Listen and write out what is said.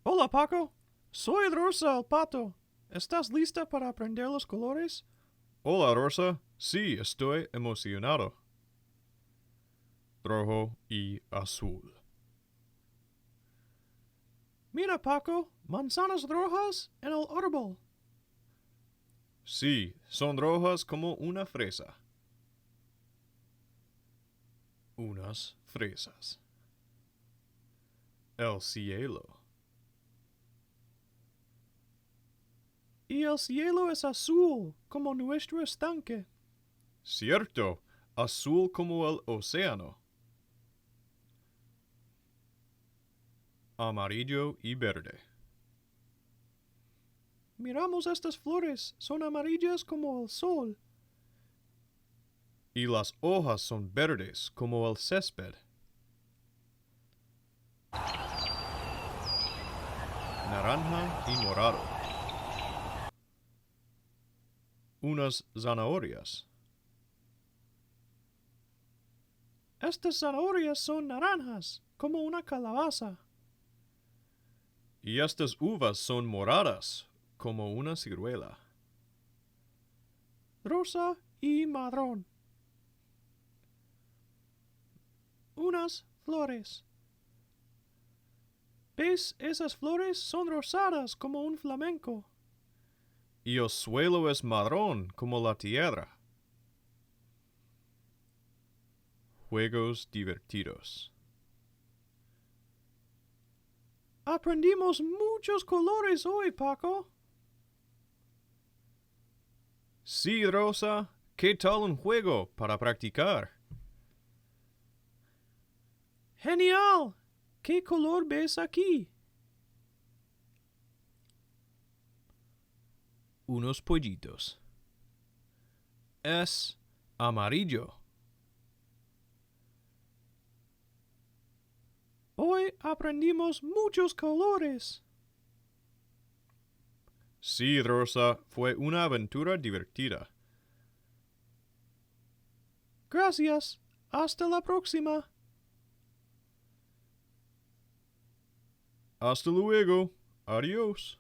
Hola, Paco. Soy Rosa el pato. ¿Estás lista para aprender los colores? Hola, Rosa. Sí, estoy emocionado. Rojo y azul. Mira, Paco, manzanas rojas en el árbol. Sí, son rojas como una fresa. Unas fresas. El cielo. Y el cielo es azul, como nuestro estanque. Cierto, azul como el océano. Amarillo y verde. Miramos estas flores, son amarillas como el sol. Y las hojas son verdes como el césped. Naranja y morado. Unas zanahorias. Estas zanahorias son naranjas, como una calabaza. Y estas uvas son moradas como una ciruela. Rosa y marrón. Unas flores. ¿Ves? Esas flores son rosadas como un flamenco. Y el suelo es marrón como la tierra. Juegos divertidos. Aprendimos muchos colores hoy, Paco. Sí, Rosa, ¿qué tal un juego para practicar? ¡Genial! ¿Qué color ves aquí? Unos pollitos. Es amarillo. Hoy aprendimos muchos colores. Sí, Rosa, fue una aventura divertida. Gracias. Hasta la próxima. Hasta luego. Adiós.